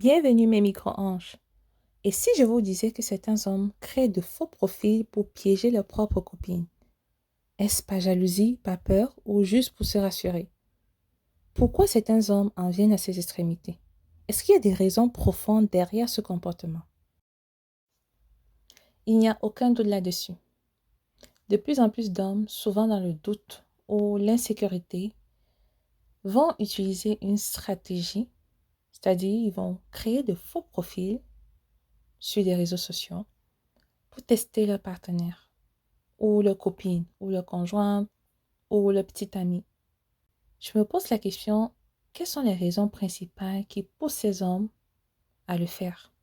Bienvenue mes micro-anges. Et si je vous disais que certains hommes créent de faux profils pour piéger leurs propres copines? Est-ce par jalousie, par peur ou juste pour se rassurer? Pourquoi certains hommes en viennent à ces extrémités? Est-ce qu'il y a des raisons profondes derrière ce comportement? Il n'y a aucun doute là-dessus. De plus en plus d'hommes, souvent dans le doute ou l'insécurité, vont utiliser une stratégie, c'est-à-dire ils vont créer de faux profils sur les réseaux sociaux pour tester leur partenaire, ou leur copine, ou leur conjoint, ou leur petit ami. Je me pose la question, quelles sont les raisons principales qui poussent ces hommes à le faire?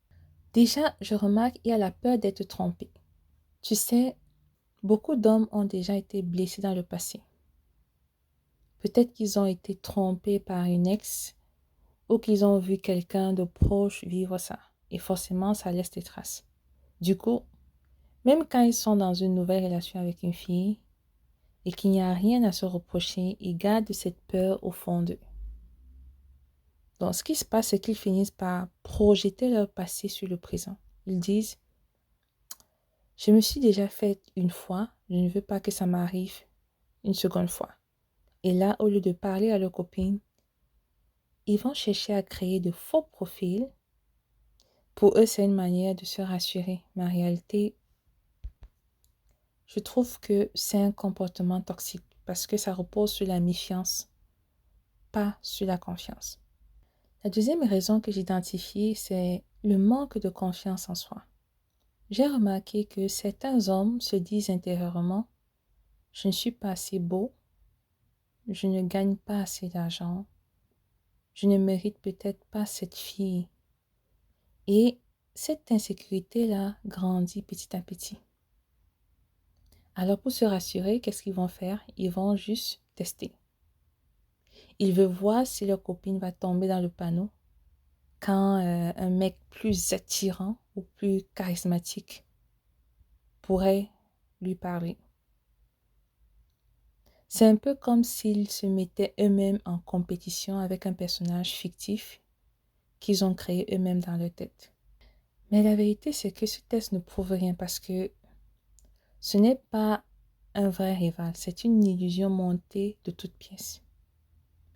Déjà, je remarque qu'il y a la peur d'être trompé. Tu sais, beaucoup d'hommes ont déjà été blessés dans le passé. Peut-être qu'ils ont été trompés par une ex ou qu'ils ont vu quelqu'un de proche vivre ça. Et forcément, ça laisse des traces. Du coup, même quand ils sont dans une nouvelle relation avec une fille, et qu'il n'y a rien à se reprocher, ils gardent cette peur au fond d'eux. Donc, ce qui se passe, c'est qu'ils finissent par projeter leur passé sur le présent. Ils disent, je me suis déjà fait une fois, je ne veux pas que ça m'arrive une seconde fois. Et là, au lieu de parler à leur copine, ils vont chercher à créer de faux profils. Pour eux, c'est une manière de se rassurer. Mais en réalité, je trouve que c'est un comportement toxique parce que ça repose sur la méfiance, pas sur la confiance. La deuxième raison que j'identifie, c'est le manque de confiance en soi. J'ai remarqué que certains hommes se disent intérieurement, je ne suis pas assez beau, je ne gagne pas assez d'argent, je ne mérite peut-être pas cette fille. Et cette insécurité-là grandit petit à petit. Alors pour se rassurer, qu'est-ce qu'ils vont faire? Ils vont juste tester. Ils veulent voir si leur copine va tomber dans le panneau quand un mec plus attirant ou plus charismatique pourrait lui parler. C'est un peu comme s'ils se mettaient eux-mêmes en compétition avec un personnage fictif qu'ils ont créé eux-mêmes dans leur tête. Mais la vérité, c'est que ce test ne prouve rien parce que ce n'est pas un vrai rival, c'est une illusion montée de toutes pièces.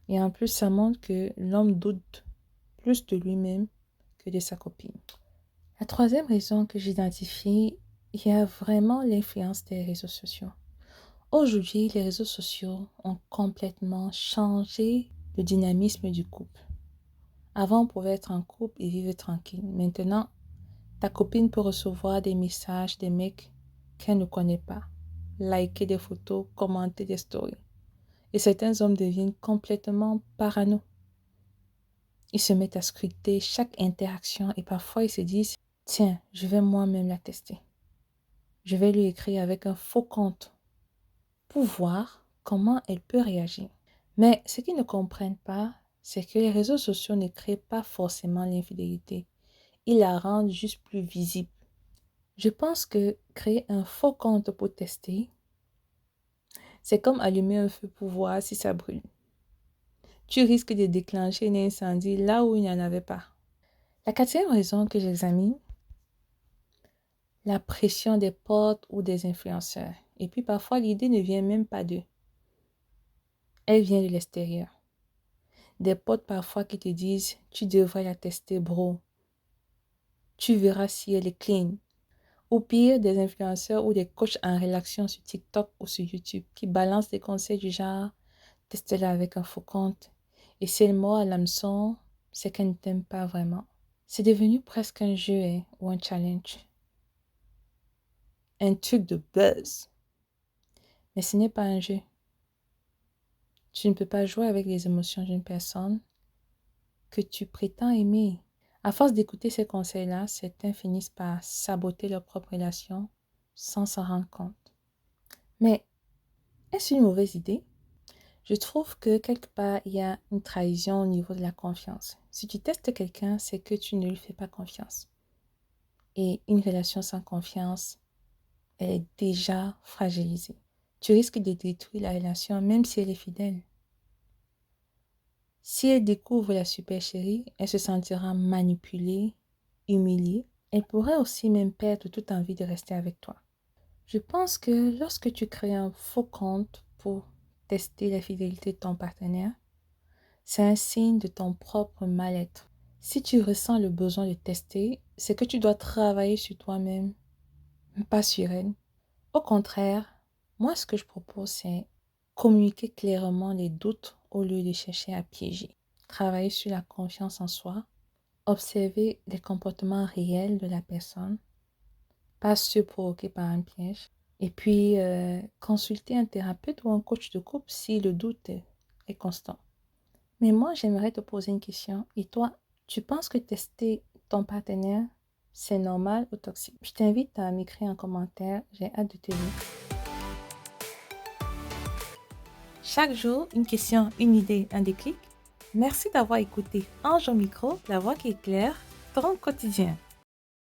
Et en plus, ça montre que l'homme doute plus de lui-même que de sa copine. La troisième raison que j'identifie, il y a vraiment l'influence des réseaux sociaux. Aujourd'hui, les réseaux sociaux ont complètement changé le dynamisme du couple. Avant, on pouvait être en couple et vivre tranquille. Maintenant, ta copine peut recevoir des messages des mecs qu'elle ne connaît pas, liker des photos, commenter des stories. Et certains hommes deviennent complètement parano. Ils se mettent à scruter chaque interaction et parfois ils se disent, tiens, je vais moi-même la tester. Je vais lui écrire avec un faux compte pour voir comment elle peut réagir. Mais ce qu'ils ne comprennent pas, c'est que les réseaux sociaux ne créent pas forcément l'infidélité. Ils la rendent juste plus visible. Je pense que créer un faux compte pour tester, c'est comme allumer un feu pour voir si ça brûle. Tu risques de déclencher un incendie là où il n'y en avait pas. La quatrième raison que j'examine, la pression des potes ou des influenceurs. Et puis parfois, l'idée ne vient même pas d'eux. Elle vient de l'extérieur. Des potes parfois qui te disent, tu devrais la tester, bro. Tu verras si elle est clean. Ou pire, des influenceurs ou des coachs en réaction sur TikTok ou sur YouTube qui balancent des conseils du genre, teste-la avec un faux compte. Et si elle mord à l'hameçon, c'est qu'elle ne t'aime pas vraiment. C'est devenu presque un jeu ou un challenge. Un truc de buzz. Mais ce n'est pas un jeu. Tu ne peux pas jouer avec les émotions d'une personne que tu prétends aimer. À force d'écouter ces conseils-là, certains finissent par saboter leur propre relation sans s'en rendre compte. Mais est-ce une mauvaise idée? Je trouve que quelque part, il y a une trahison au niveau de la confiance. Si tu testes quelqu'un, c'est que tu ne lui fais pas confiance. Et une relation sans confiance, elle est déjà fragilisée. Tu risques de détruire la relation même si elle est fidèle. Si elle découvre la supercherie, elle se sentira manipulée, humiliée. Elle pourrait aussi même perdre toute envie de rester avec toi. Je pense que lorsque tu crées un faux compte pour tester la fidélité de ton partenaire, c'est un signe de ton propre mal-être. Si tu ressens le besoin de tester, c'est que tu dois travailler sur toi-même, pas sur elle. Au contraire, moi ce que je propose, c'est communiquer clairement les doutes au lieu de chercher à piéger. Travailler sur la confiance en soi, observer les comportements réels de la personne, pas ceux provoqués par un piège. Et puis, consulter un thérapeute ou un coach de couple si le doute est constant. Mais moi, j'aimerais te poser une question. Et toi, tu penses que tester ton partenaire, c'est normal ou toxique? Je t'invite à m'écrire un commentaire. J'ai hâte de te lire. Chaque jour, une question, une idée, un déclic. Merci d'avoir écouté Ange au micro, la voix qui éclaire ton quotidien.